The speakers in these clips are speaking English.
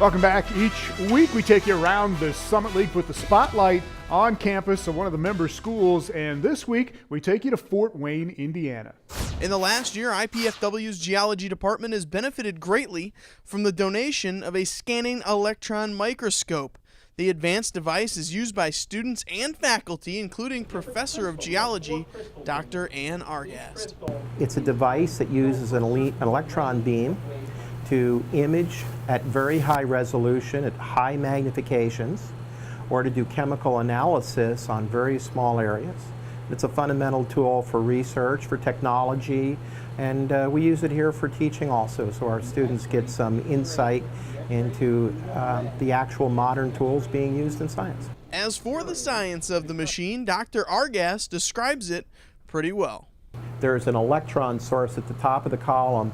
Welcome back. Each week we take you around the Summit League, put the spotlight on campus of one of the member schools, and this week we take you to Fort Wayne, Indiana. In the last year, IPFW's geology department has benefited greatly from the donation of a scanning electron microscope. The advanced device is used by students and faculty, including Professor of Geology, Dr. Ann Argast. It's a device that uses an electron beam to image at very high resolution, at high magnifications, or to do chemical analysis on very small areas. It's a fundamental tool for research, for technology, and we use it here for teaching also, so our students get some insight into the actual modern tools being used in science. As for the science of the machine, Dr. Argast describes it pretty well. There's an electron source at the top of the column,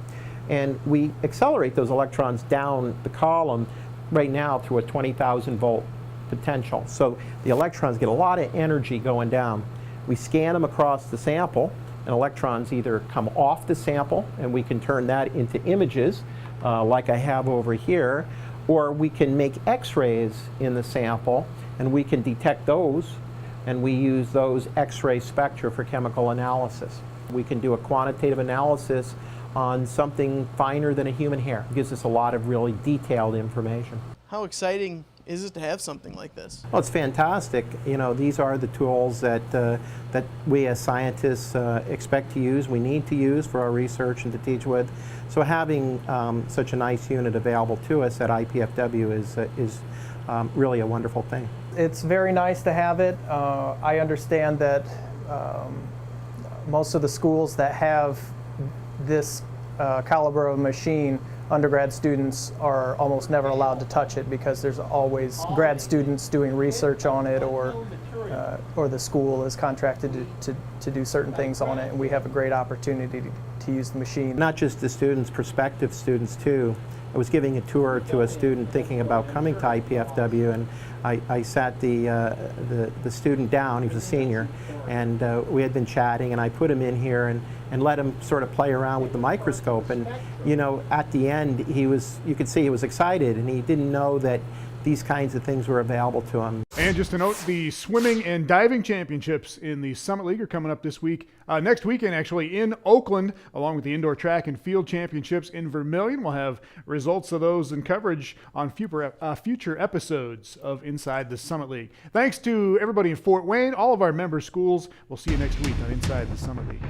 and we accelerate those electrons down the column right now through a 20,000 volt potential. So the electrons get a lot of energy going down. We scan them across the sample, and electrons either come off the sample, and we can turn that into images like I have over here, or we can make X-rays in the sample, and we can detect those, and we use those X-ray spectra for chemical analysis. We can do a quantitative analysis on something finer than a human hair. It gives us a lot of really detailed information. How exciting is it to have something like this? Well, it's fantastic. You know, these are the tools that that we as scientists expect to use, we need to use for our research and to teach with. So having such a nice unit available to us at IPFW is really a wonderful thing. It's very nice to have it. I understand that most of the schools that have this caliber of machine, undergrad students are almost never allowed to touch it because there's always grad students doing research on it, or the school is contracted to do certain things on it, and we have a great opportunity to use the machine. Not just the students, prospective students too. I was giving a tour to a student thinking about coming to IPFW, and I sat the student down. He was a senior, and we had been chatting, and I put him in here and let him sort of play around with the microscope. And you know, at the end, you could see he was excited, and he didn't know that these kinds of things were available to him. And just to note, the swimming and diving championships in the Summit League are coming up this week, next weekend actually, in Oakland, along with the indoor track and field championships in Vermillion. We'll have results of those and coverage on future episodes of Inside the Summit League. Thanks to everybody in Fort Wayne, all of our member schools. We'll see you next week on Inside the Summit League.